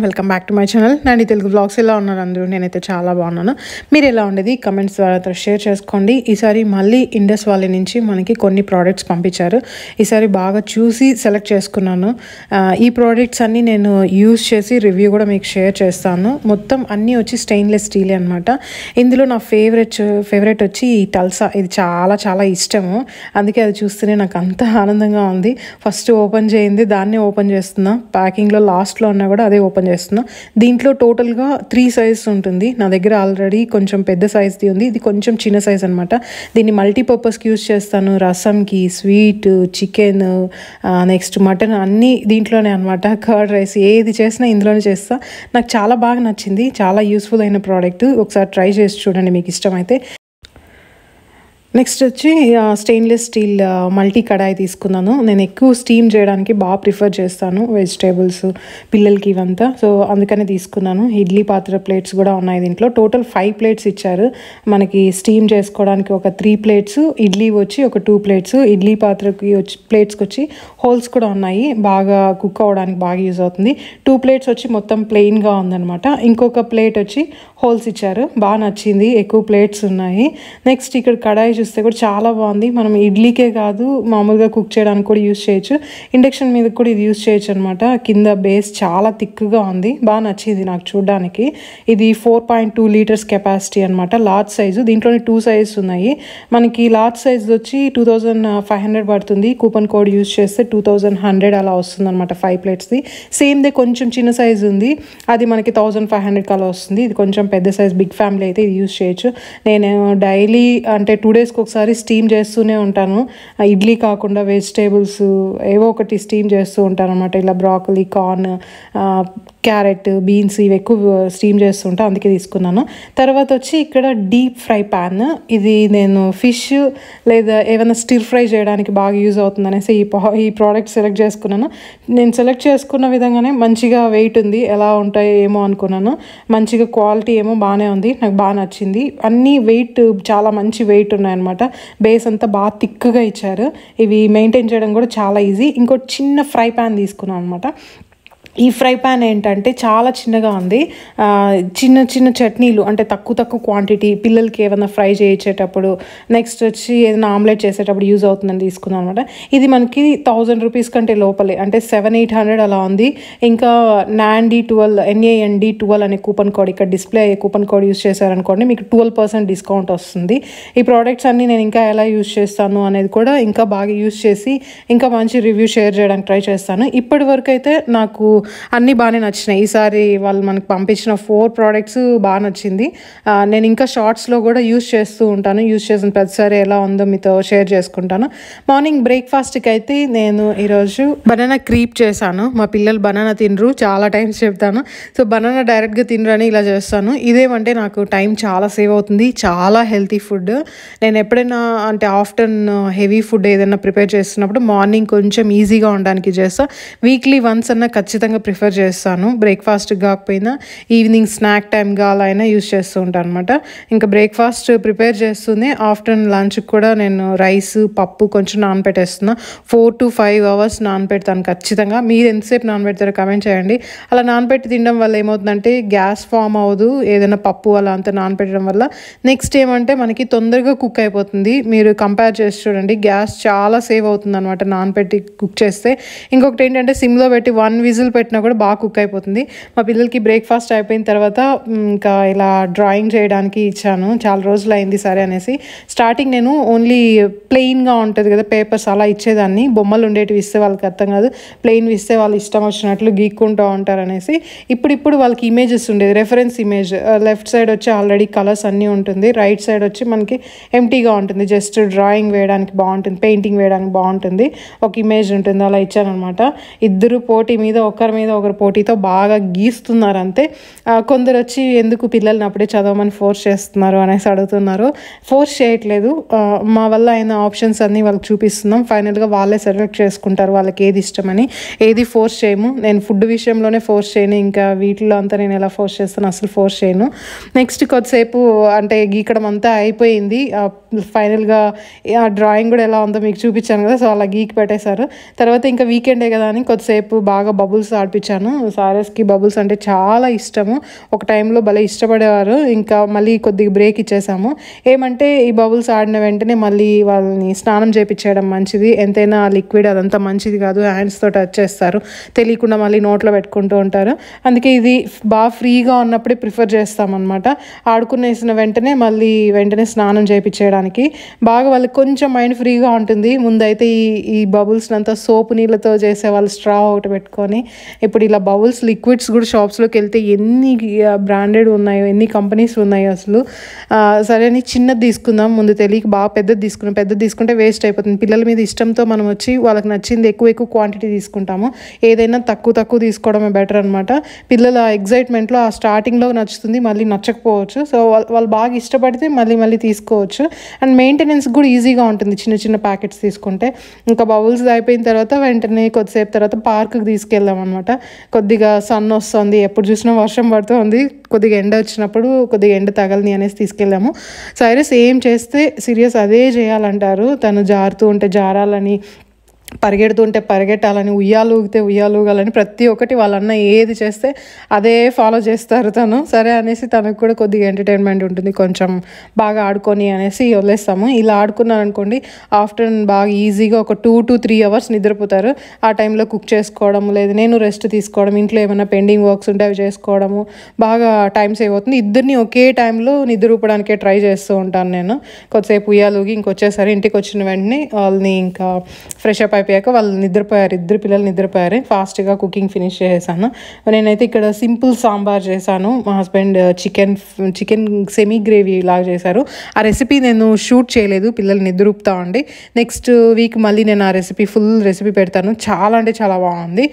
Welcome back to my channel. నేను Telugu vlogs ఎలా ఉన్నారు అందరూ? నేనైతే చాలా బాగున్నాను. మీరు ఎలా ఉండేది కమెంట్స్ ద్వారా షేర్ చేసుకోండి. ఈసారి మళ్ళీ ఇండస్ వ్యాలీ నుంచి మనకి కొన్ని ప్రోడక్ట్స్ పంపించారు. ఈసారి బాగా చూసి సెలెక్ట్ చేసుకున్నాను. ఈ ప్రోడక్ట్స్ అన్నీ నేను యూజ్ చేసి రివ్యూ కూడా మీకు షేర్ చేస్తాను. మొత్తం అన్నీ వచ్చి స్టెయిన్లెస్ స్టీల్ అనమాట. ఇందులో నా ఫేవరెట్ వచ్చి ఈ టల్సా. ఇది చాలా చాలా ఇష్టము, అందుకే అది చూస్తేనే నాకు అంత ఆనందంగా ఉంది. ఫస్ట్ ఓపెన్ చేయింది దాన్నే ఓపెన్ చేస్తున్నా. ప్యాకింగ్లో లాస్ట్లో ఉన్నా కూడా అదే ఓపెన్ చేస్తున్నా. దీంట్లో టోటల్గా 3 సైజెస్ ఉంటుంది. నా దగ్గర ఆల్రెడీ కొంచెం పెద్ద సైజ్ది ఉంది, ఇది కొంచెం చిన్న సైజ్ అనమాట. దీన్ని మల్టీపర్పస్కి యూజ్ చేస్తాను. రసంకి, స్వీట్, చికెన్, నెక్స్ట్ మటన్ అన్నీ దీంట్లోనే అనమాట. కర్డ్ రైస్ ఏది చేసినా ఇందులోనే చేస్తా. నాకు చాలా బాగా నచ్చింది, చాలా యూస్ఫుల్ అయిన ప్రోడక్ట్. ఒకసారి ట్రై చేసి చూడండి మీకు ఇష్టమైతే. నెక్స్ట్ వచ్చి స్టెయిన్లెస్ స్టీల్ మల్టీ కడాయి తీసుకున్నాను. నేను ఎక్కువ స్టీమ్ చేయడానికి బాగా ప్రిఫర్ చేస్తాను, వెజిటేబుల్స్ పిల్లలకి ఇవంతా. సో అందుకనే తీసుకున్నాను. ఇడ్లీ పాత్ర ప్లేట్స్ కూడా ఉన్నాయి దీంట్లో. టోటల్ 5 ప్లేట్స్ ఇచ్చారు మనకి స్టీమ్ చేసుకోవడానికి. ఒక 3 ప్లేట్స్, ఇడ్లీ వచ్చి ఒక 2 ప్లేట్స్. ఇడ్లీ పాత్రకి వచ్చి ప్లేట్స్కి వచ్చి హోల్స్ కూడా ఉన్నాయి, బాగా కుక్ అవ్వడానికి బాగా యూజ్ అవుతుంది. 2 ప్లేట్స్ వచ్చి మొత్తం ప్లెయిన్గా ఉందన్నమాట. ఇంకొక ప్లేట్ వచ్చి హోల్స్ ఇచ్చారు, బాగా నచ్చింది. ఎక్కువ ప్లేట్స్ ఉన్నాయి. నెక్స్ట్ ఇక్కడ కడాయి చూస్తే కూడా చాలా బాగుంది. మనం ఇడ్లీకే కాదు మామూలుగా కుక్ చేయడానికి కూడా యూజ్ చేయొచ్చు. ఇండక్షన్ మీద కూడా ఇది యూజ్ చేయొచ్చు అనమాట. కింద బేస్ చాలా థిక్గా ఉంది, బాగా నచ్చింది నాకు చూడడానికి. ఇది 4.2 లీటర్స్ కెపాసిటీ అనమాట, లార్జ్ సైజు. దీంట్లోనే 2 సైజెస్ ఉన్నాయి. మనకి లార్జ్ సైజ్ వచ్చి 2500 పడుతుంది. కూపన్ కోడ్ యూజ్ చేస్తే 2100 అలా వస్తుంది అనమాట 5 ప్లేట్స్ది. సేమ్దే కొంచెం చిన్న సైజు ఉంది, అది మనకి 1500 అలా వస్తుంది. ఇది కొంచెం పెద్ద సైజ్, బిగ్ ఫ్యామిలీ అయితే ఇది యూజ్ చేయొచ్చు. నేను డైలీ అంటే 2 డేస్కి ఒకసారి స్టీమ్ చేస్తూనే ఉంటాను. ఇడ్లీ కాకుండా వెజిటేబుల్స్ ఏవో ఒకటి స్టీమ్ చేస్తూ ఉంటాను అనమాట. ఇలా బ్రాకలీ, కార్న్, క్యారెట్, బీన్స్ ఇవి ఎక్కువ స్టీమ్ చేస్తూ ఉంటాను, అందుకే తీసుకున్నాను. తర్వాత వచ్చి ఇక్కడ డీప్ ఫ్రై ప్యాన్. ఇది నేను ఫిష్ లేదా ఏమైనా స్టిర్ ఫ్రై చేయడానికి బాగా యూజ్ అవుతుంది అనేసి ఈ ప్రోడక్ట్ సెలెక్ట్ చేసుకున్నాను. నేను సెలెక్ట్ చేసుకున్న విధంగానే మంచిగా వెయిట్ ఉంది. ఎలా ఉంటాయో ఏమో అనుకున్నాను, మంచిగా క్వాలిటీ ఏమో బాగానే ఉంది, నాకు బాగా నచ్చింది. అన్నీ వెయిట్ చాలా మంచి వెయిట్ ఉన్నాయన్నమాట. బేస్ అంతా బాగా థిక్గా ఇచ్చారు. ఇవి మెయింటైన్ చేయడం కూడా చాలా ఈజీ. ఇంకోటి చిన్న ఫ్రై ప్యాన్ తీసుకున్నాను అనమాట. ఈ ఫ్రై ప్యాన్ ఏంటంటే చాలా చిన్నగా ఉంది. చిన్న చిన్న చట్నీలు అంటే తక్కువ క్వాంటిటీ పిల్లలకి ఏమైనా ఫ్రై చేయించేటప్పుడు, నెక్స్ట్ వచ్చి ఏదైనా ఆమ్లెట్ చేసేటప్పుడు యూజ్ అవుతుందని తీసుకున్నాను అనమాట. ఇది మనకి 1000 రూపీస్ కంటే లోపలే, అంటే 700-800 అలా ఉంది. ఇంకా NAND12 అనే కూపన్ కోడ్, ఇక్కడ డిస్ప్లే అయ్యే కూపన్ కోడ్ యూజ్ చేశారనుకోండి మీకు 12% డిస్కౌంట్ వస్తుంది. ఈ ప్రోడక్ట్స్ అన్నీ నేను ఇంకా ఎలా యూజ్ చేస్తాను అనేది కూడా ఇంకా బాగా యూజ్ చేసి ఇంకా మంచి రివ్యూ షేర్ చేయడానికి ట్రై చేస్తాను. ఇప్పటి వరకు అయితే నాకు అన్నీ బాగానే నచ్చినాయి. ఈసారి వాళ్ళు మనకు పంపించిన 4 ప్రోడక్ట్స్ బాగా నచ్చింది. నేను ఇంకా షార్ట్స్లో కూడా యూజ్ చేస్తూ ఉంటాను. యూజ్ చేసిన ప్రతిసారి ఎలా ఉందో మీతో షేర్ చేసుకుంటాను. మార్నింగ్ బ్రేక్ఫాస్ట్కి అయితే నేను ఈరోజు బనానా క్రీప్ చేశాను. మా పిల్లలు బనానా తినరు, చాలా టైమ్స్ చెప్తాను. సో బనానా డైరెక్ట్గా తినరని ఇలా చేస్తాను. ఇదేమంటే నాకు టైం చాలా సేవ్ అవుతుంది, చాలా హెల్తీ ఫుడ్. నేను ఎప్పుడైనా అంటే ఆఫ్టర్నూన్ హెవీ ఫుడ్ ఏదైనా ప్రిపేర్ చేస్తున్నప్పుడు మార్నింగ్ కొంచెం ఈజీగా ఉండడానికి చేస్తాను. వీక్లీ వన్స్ అన్న ఖచ్చితంగా ప్రిఫర్ చేస్తాను. బ్రేక్ఫాస్ట్ కాకపోయినా ఈవినింగ్ స్నాక్ టైమ్గా అలా అయినా యూజ్ చేస్తూ ఉంటాను అనమాట. ఇంకా బ్రేక్ఫాస్ట్ ప్రిపేర్ చేస్తూనే ఆఫ్టర్నూన్ లంచ్కి కూడా నేను రైస్, పప్పు కొంచెం నానబెట్టేస్తున్నా. 4 to 5 అవర్స్ నానబెడతాను ఖచ్చితంగా. మీరు ఎంతసేపు నానబెడతారో కమెంట్ చేయండి. అలా నానబెట్టి తినడం వల్ల ఏమవుతుందంటే గ్యాస్ ఫామ్ అవ్వదు, ఏదైనా పప్పు అలా అంతా నానబెట్టడం వల్ల. నెక్స్ట్ ఏమంటే మనకి తొందరగా కుక్ అయిపోతుంది. మీరు కంపేర్ చేసి చూడండి, గ్యాస్ చాలా సేవ్ అవుతుంది అనమాట నానబెట్టి కుక్ చేస్తే. ఇంకొకటి ఏంటంటే సిమ్లో పెట్టి 1 విజిల్ పెట్టినా కూడా బాగా కుక్ అయిపోతుంది. మా పిల్లలకి బ్రేక్ఫాస్ట్ అయిపోయిన తర్వాత ఇంకా ఇలా డ్రాయింగ్ చేయడానికి ఇచ్చాను. చాలా రోజులు అయింది సరే అనేసి. స్టార్టింగ్ నేను ఓన్లీ ప్లెయిన్గా ఉంటుంది కదా పేపర్స్, అలా ఇచ్చేదాన్ని. బొమ్మలు ఉండేటివి ఇస్తే వాళ్ళకి అర్థం కాదు, ప్లెయిన్ ఇస్తే వాళ్ళు ఇష్టం వచ్చినట్లు గీక్కుంటూ ఉంటారు అనేసి ఇప్పుడు వాళ్ళకి ఇమేజెస్ ఉండేది, రెఫరెన్స్ ఇమేజ్. లెఫ్ట్ సైడ్ వచ్చి ఆల్రెడీ కలర్స్ అన్నీ ఉంటుంది, రైట్ సైడ్ వచ్చి మనకి ఎంటీగా ఉంటుంది, జస్ట్ డ్రాయింగ్ వేయడానికి బాగుంటుంది, పెయింటింగ్ వేయడానికి బాగుంటుంది, ఒక ఇమేజ్ ఉంటుంది. అలా ఇచ్చాను అనమాట. ఇద్దరు పోటీ మీద ఒకరి మీద ఒకరు పోటీతో బాగా గీస్తున్నారు అంతే. కొందరు వచ్చి ఎందుకు పిల్లల్ని అప్పుడే చదవమని ఫోర్స్ చేస్తున్నారు అనేసి అడుగుతున్నారు. ఫోర్స్ చేయట్లేదు, మా వల్ల అయిన ఆప్షన్స్ అన్నీ వాళ్ళకి చూపిస్తున్నాం. ఫైనల్గా వాళ్ళే సెలెక్ట్ చేసుకుంటారు వాళ్ళకి ఏది ఇష్టమని. ఏది ఫోర్స్ చేయము. నేను ఫుడ్ విషయంలోనే ఫోర్స్ చేయను, ఇంకా వీటిలో అంతా నేను ఎలా ఫోర్స్ చేస్తాను, అసలు ఫోర్స్ చేయను. నెక్స్ట్ కొద్దిసేపు అంటే గీకడం అంతా అయిపోయింది. ఫైనల్గా ఆ డ్రాయింగ్ కూడా ఎలా ఉందో మీకు చూపించాను కదా, సో అలా గీకి పెట్టేశారు. తర్వాత ఇంకా వీకెండే కదా అని కొద్దిసేపు బాగా బబుల్స్ ఆడిపించాను. సారస్కి బబుల్స్ అంటే చాలా ఇష్టము. ఒక టైంలో భలే ఇష్టపడేవారు. ఇంకా మళ్ళీ కొద్దిగా బ్రేక్ ఇచ్చేసాము. ఏమంటే ఈ బబుల్స్ ఆడిన వెంటనే మళ్ళీ వాళ్ళని స్నానం చేయించేయడం మంచిది. ఎంతైనా లిక్విడ్ అదంతా మంచిది కాదు, హ్యాండ్స్తో టచ్ చేస్తారు, తెలియకుండా మళ్ళీ నోట్లో పెట్టుకుంటూ ఉంటారు. అందుకే ఇది బాగా ఫ్రీగా ఉన్నప్పుడే ప్రిఫర్ చేస్తామన్నమాట. ఆడుకునేసిన వెంటనే మళ్ళీ వెంటనే స్నానం చేయించేయడానికి బాగా వాళ్ళకి కొంచెం మైండ్ ఫ్రీగా ఉంటుంది. ముందైతే ఈ బబుల్స్ అంతా సోపు నీళ్ళతో చేసే వాళ్ళు స్ట్రా ఒకటి పెట్టుకొని, ఇప్పుడు ఇలా బబుల్స్ లిక్విడ్స్ కూడా షాప్స్లోకి వెళ్తే ఎన్ని బ్రాండెడ్ ఉన్నాయో, ఎన్ని కంపెనీస్ ఉన్నాయో అసలు. సరే అని చిన్నది తీసుకుందాం, ముందు తెలియక బాగా పెద్దది తీసుకున్నాం. పెద్దది తీసుకుంటే వేస్ట్ అయిపోతుంది. పిల్లల మీద ఇష్టంతో మనం వచ్చి వాళ్ళకి నచ్చింది ఎక్కువ క్వాంటిటీ తీసుకుంటాము. ఏదైనా తక్కువ తీసుకోవడమే బెటర్ అనమాట. పిల్లల ఎగ్జైట్మెంట్లో ఆ స్టార్టింగ్లో నచ్చుతుంది, మళ్ళీ నచ్చకపోవచ్చు. సో వాళ్ళు బాగా ఇష్టపడితే మళ్ళీ తీసుకోవచ్చు. అండ్ మెయింటెనెన్స్ కూడా ఈజీగా ఉంటుంది చిన్న చిన్న ప్యాకెట్స్ తీసుకుంటే. ఇంకా బబుల్స్ అయిపోయిన తర్వాత వెంటనే కొద్దిసేపు తర్వాత పార్క్కి తీసుకెళ్ళాం అనమాట. కొద్దిగా సన్ వస్తుంది, ఎప్పుడు చూసినా వర్షం పడుతుంది, కొద్దిగా ఎండ వచ్చినప్పుడు కొద్దిగా ఎండ తగలని అనేసి తీసుకెళ్ళాము. సైరస్ ఏం చేస్తే సీరియస్ అదే చేయాలంటారు. తను జారుతూ ఉంటే జారాలని, పరిగెడుతుంటే పరిగెట్టాలని, ఉయ్యాలూగితే ఉయ్యాలూగాలని, ప్రతి ఒక్కటి వాళ్ళన్న ఏది చేస్తే అదే ఫాలో చేస్తారు తను. సరే అనేసి తనకు కూడా కొద్దిగా ఎంటర్టైన్మెంట్ ఉంటుంది, కొంచెం బాగా ఆడుకొని అనేసి వదిలేస్తాము. ఇలా ఆడుకున్నాను అనుకోండి, ఆఫ్టర్నూన్ బాగా ఈజీగా ఒక 2 to 3 hours నిద్రపోతారు. ఆ టైంలో కుక్ చేసుకోవడం, లేదు నేను రెస్ట్ తీసుకోవడం, ఇంట్లో ఏమైనా పెండింగ్ వర్క్స్ ఉంటే అవి చేసుకోవడము, బాగా టైం సేవ్ అవుతుంది. ఇద్దరిని ఒకే టైంలో నిద్రపోవడానికే ట్రై చేస్తూ ఉంటాను నేను. కొద్దిసేపు ఉయ్యాలూగి ఇంకొచ్చేసరి ఇంటికి వచ్చిన వెంటనే వాళ్ళని ఇంకా ఫ్రెష్ అప్ అయిపోయాక వాళ్ళు నిద్రపోయారు. ఇద్దరు పిల్లలు నిద్రపోయారు. ఫాస్ట్గా కుకింగ్ ఫినిష్ చేసేసాను. నేనైతే ఇక్కడ సింపుల్ సాంబార్ చేశాను. మా హస్బెండ్ చికెన్ సెమీ గ్రేవీ లాగా చేశారు. ఆ రెసిపీ నేను షూట్ చేయలేదు, పిల్లలు నిద్రూపుతా ఉండి. నెక్స్ట్ వీక్ మళ్ళీ నేను ఆ ఫుల్ రెసిపీ పెడతాను. చాలా అంటే చాలా బాగుంది.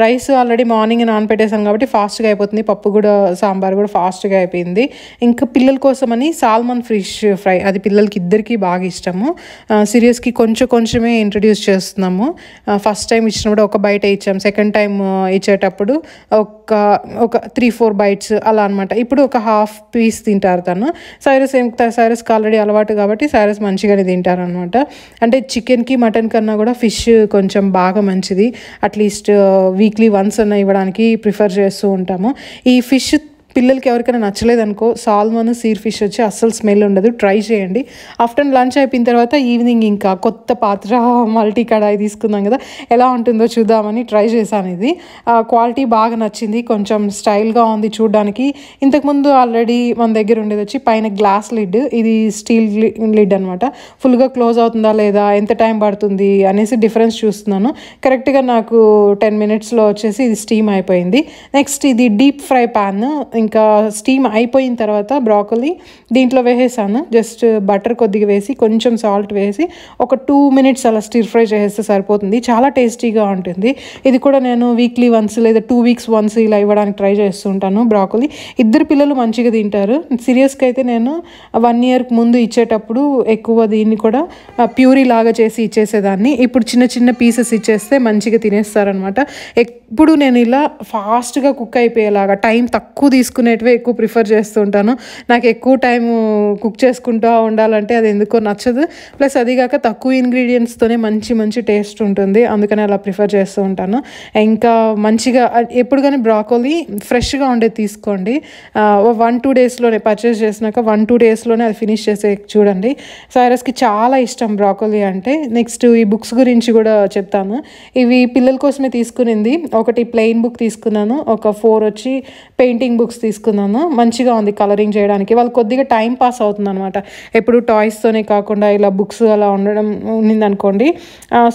రైస్ ఆల్రెడీ మార్నింగ్ నానపెట్టేసాను కాబట్టి ఫాస్ట్గా అయిపోతుంది. పప్పు కూడా, సాంబార్ కూడా ఫాస్ట్గా అయిపోయింది. ఇంకా పిల్లల కోసమని సాల్మన్ ఫిష్ ఫ్రై, అది పిల్లలకి ఇద్దరికి బాగా ఇష్టము. సీరియస్కి కొంచెమే ఇంట్రడ్యూస్ చేస్తున్నాము. ఫస్ట్ టైం ఇచ్చినప్పుడు ఒక బైట్ ఇచ్చాము, సెకండ్ టైం ఇచ్చేటప్పుడు ఒక 3-4 bites అలా అనమాట. ఇప్పుడు ఒక హాఫ్ పీస్ తింటారు తను. సైరస్కి ఆల్రెడీ అలవాటు కాబట్టి సైరస్ మంచిగానే తింటారు అనమాట. అంటే చికెన్కి మటన్ కన్నా కూడా ఫిష్ కొంచెం బాగా మంచిది. అట్లీస్ట్ వీక్లీ వన్స్ అన్న ఇవ్వడానికి ప్రిఫర్ చేస్తూ ఉంటాము. ఈ ఫిష్ పిల్లలకి ఎవరికైనా నచ్చలేదనుకో, సాల్మన్ సీర్ ఫిష్ వచ్చి అస్సలు స్మెల్ ఉండదు, ట్రై చేయండి. ఆఫ్టర్నూన్ లంచ్ అయిపోయిన తర్వాత ఈవినింగ్ ఇంకా కొత్త పాత్ర మల్టీ కడాయి తీసుకుందాం కదా, ఎలా ఉంటుందో చూద్దామని ట్రై చేశాను. ఇది క్వాలిటీ బాగా నచ్చింది, కొంచెం స్టైల్గా ఉంది చూడడానికి. ఇంతకుముందు ఆల్రెడీ మన దగ్గర ఉండేది వచ్చి పైన గ్లాస్ లిడ్, ఇది స్టీల్ లిడ్ అనమాట. ఫుల్గా క్లోజ్ అవుతుందా లేదా, ఎంత టైం పడుతుంది అనేసి డిఫరెన్స్ చూస్తున్నాను. కరెక్ట్గా నాకు 10 minutesలో వచ్చేసి ఇది స్టీమ్ అయిపోయింది. నెక్స్ట్ ఇది డీప్ ఫ్రై ప్యాన్. ఇంకా స్టీమ్ అయిపోయిన తర్వాత బ్రాకలీ దీంట్లో వేసేసాను. జస్ట్ బటర్ కొద్దిగా వేసి కొంచెం సాల్ట్ వేసి ఒక 2 minutes అలా స్టిర్ ఫ్రై చేస్తే సరిపోతుంది. చాలా టేస్టీగా ఉంటుంది. ఇది కూడా నేను వీక్లీ వన్స్ లేదా 2 weeks once ఇలా ఇవ్వడానికి ట్రై చేస్తుంటాను. బ్రాకలీ ఇద్దరు పిల్లలు మంచిగా తింటారు. సీరియస్గా అయితే నేను 1 year ముందు ఇచ్చేటప్పుడు ఎక్కువ దీన్ని కూడా ప్యూరీ లాగా చేసి ఇచ్చేసేదాన్ని. ఇప్పుడు చిన్న పీసెస్ ఇచ్చేస్తే మంచిగా తినేస్తారనమాట. ఎప్పుడు నేను ఇలా ఫాస్ట్గా కుక్ అయిపోయేలాగా టైం తక్కువ తీసుకునేటివే ఎక్కువ ప్రిఫర్ చేస్తూ ఉంటాను. నాకు ఎక్కువ టైం కుక్ చేసుకుంటూ ఉండాలంటే అది ఎందుకో నచ్చదు. ప్లస్ అదిగాక తక్కువ ఇంగ్రీడియంట్స్తోనే మంచి టేస్ట్ ఉంటుంది, అందుకని అలా ప్రిఫర్ చేస్తూ ఉంటాను. ఇంకా మంచిగా ఎప్పుడు కానీ బ్రాకోలీ ఫ్రెష్గా ఉండేది తీసుకోండి. 1-2 daysలోనే పర్చేస్ చేసినాక 1-2 daysలోనే అది ఫినిష్ చేసే చూడండి. సైరస్కి చాలా ఇష్టం బ్రాకోలీ అంటే. నెక్స్ట్ ఈ బుక్స్ గురించి కూడా చెప్తాను. ఇవి పిల్లల కోసమే తీసుకునింది. ఒకటి ప్లెయిన్ బుక్ తీసుకున్నాను, ఒక 4 వచ్చి పెయింటింగ్ బుక్స్ తీసుకున్నాను. మంచిగా ఉంది కలరింగ్ చేయడానికి. వాళ్ళు కొద్దిగా టైం పాస్ అవుతుంది అనమాట. ఎప్పుడు టాయ్స్తోనే కాకుండా ఇలా బుక్స్ అలా ఉండడం ఉన్నిందనుకోండి,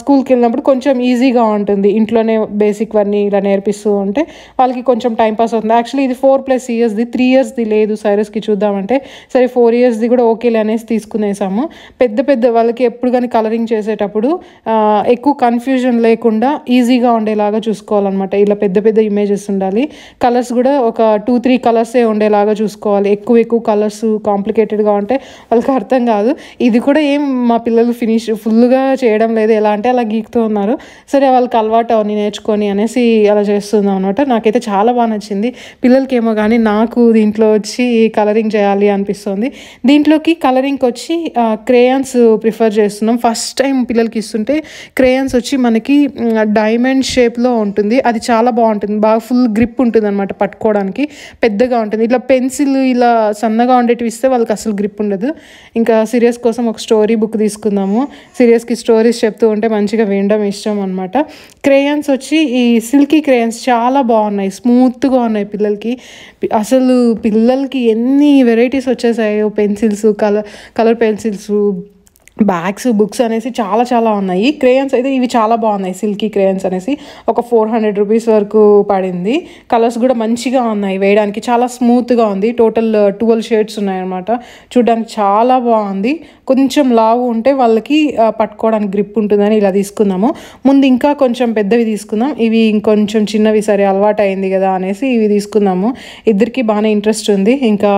స్కూల్కి వెళ్ళినప్పుడు కొంచెం ఈజీగా ఉంటుంది. ఇంట్లోనే బేసిక్ అన్నీ ఇలా నేర్పిస్తూ ఉంటే వాళ్ళకి కొంచెం టైం పాస్ అవుతుంది. యాక్చువల్లీ ఇది 4+ yearsది, 3 yearsది లేదు సైరస్కి చూద్దామంటే. సరే 4 yearsది కూడా ఓకేలే అనేసి తీసుకునేసాము. పెద్ద వాళ్ళకి ఎప్పుడు కానీ కలరింగ్ చేసేటప్పుడు ఎక్కువ కన్ఫ్యూజన్ లేకుండా ఈజీగా ఉండేలాగా చూసుకోవాలన్నమాట. ఇలా పెద్ద ఇమేజెస్ ఉండాలి. కలర్స్ కూడా ఒక 2-3 కలర్సే ఉండేలాగా చూసుకోవాలి. ఎక్కువ కలర్స్ కాంప్లికేటెడ్గా ఉంటే వాళ్ళకి అర్థం కాదు. ఇది కూడా ఏం మా పిల్లలు ఫుల్గా చేయడం లేదు, ఎలా అంటే అలా గీకుతూ ఉన్నారు. సరే వాళ్ళకి అలవాటు అవన్నీ నేర్చుకొని అనేసి అలా చేస్తున్నాం అనమాట. నాకైతే చాలా బాగా నచ్చింది. పిల్లలకి ఏమో కానీ నాకు దీంట్లో వచ్చి కలరింగ్ చేయాలి అనిపిస్తుంది. దీంట్లోకి కలరింగ్కి వచ్చి క్రేయాన్స్ ప్రిఫర్ చేస్తున్నాం. ఫస్ట్ టైం పిల్లలకి ఇస్తుంటే క్రేయాన్స్ వచ్చి మనకి డైమండ్ షేప్లో ఉంటుంది. అది చాలా బాగుంటుంది, బాగా ఫుల్ గ్రిప్ ఉంటుంది అనమాట, పట్టుకోవడానికి పెద్దగా ఉంటుంది. ఇట్లా పెన్సిల్ ఇలా సన్నగా ఉండేటివి ఇస్తే వాళ్ళకి అసలు గ్రిప్ ఉండదు. ఇంకా సీరియస్ కోసం ఒక స్టోరీ బుక్ తీసుకుందాము. సీరియస్కి స్టోరీస్ చెప్తూ ఉంటే మంచిగా వినడం ఇష్టం అనమాట. క్రేయాన్స్ వచ్చి ఈ సిల్కీ క్రేయాన్స్ చాలా బాగున్నాయి, స్మూత్గా ఉన్నాయి పిల్లలకి. అసలు పిల్లలకి ఎన్ని వెరైటీస్ వచ్చేసాయో, pencils, colour pencils, bags, books అనేసి చాలా ఉన్నాయి. క్రేయన్స్ అయితే ఇవి చాలా బాగున్నాయి. సిల్కీ క్రేయన్స్ అనేసి ఒక 400 రూపీస్ వరకు పడింది. కలర్స్ కూడా మంచిగా ఉన్నాయి, వేయడానికి చాలా స్మూత్గా ఉంది. టోటల్ 12 షేడ్స్ ఉన్నాయన్నమాట. చూడడానికి చాలా బాగుంది. కొంచెం లావు ఉంటే వాళ్ళకి పట్టుకోవడానికి గ్రిప్ ఉంటుందని ఇలా తీసుకున్నాము. ముందు ఇంకా కొంచెం పెద్దవి తీసుకుందాం, ఇవి ఇంకొంచెం చిన్నవి సరే అలవాటు అయింది కదా అనేసి ఇవి తీసుకున్నాము. ఇద్దరికి బాగానే ఇంట్రెస్ట్ ఉంది. ఇంకా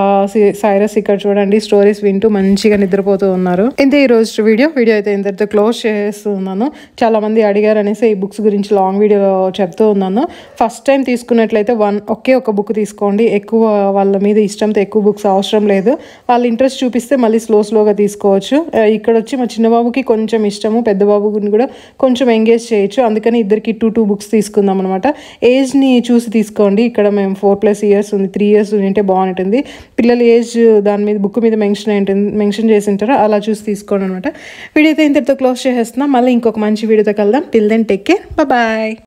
సైరస్ ఇక్కడ చూడండి స్టోరీస్ వింటూ మంచిగా నిద్రపోతూ ఉన్నారు. ఇంతే ఈరోజు వీడియో అయితే ఇంతటితో క్లోజ్ చేస్తున్నాను. చాలామంది అడిగారు అనేసి ఈ బుక్స్ గురించి లాంగ్ వీడియో చెప్తూ ఉన్నాను. ఫస్ట్ టైం తీసుకున్నట్లయితే ఒకే ఒక బుక్ తీసుకోండి. ఎక్కువ వాళ్ళ మీద ఇష్టంతో ఎక్కువ బుక్స్ అవసరం లేదు. వాళ్ళు ఇంట్రెస్ట్ చూపిస్తే మళ్ళీ స్లోగా తీసుకోవచ్చు. ఇక్కడ వచ్చి మా చిన్నబాబుకి కొంచెం ఇష్టము, పెద్ద బాబుని కూడా కొంచెం ఎంగేజ్ చేయొచ్చు. అందుకని ఇద్దరికి 2 బుక్స్ తీసుకుందాం అనమాట. ఏజ్ని చూసి తీసుకోండి. ఇక్కడ మేము 4+ ఇయర్స్ ఉంది, 3 ఇయర్స్ ఉంటే బాగుంటుంది. పిల్లల ఏజ్ దాని మీద బుక్ మీద మెన్షన్ చేసి ఉంటారో అలా చూసి తీసుకోండి అనమాట. వీడియో అయితే ఇంతటితో క్లోజ్ చేసేస్తున్నాం. మళ్ళీ ఇంకొక మంచి వీడియోతో కలుద్దాం. Till then take care, bye.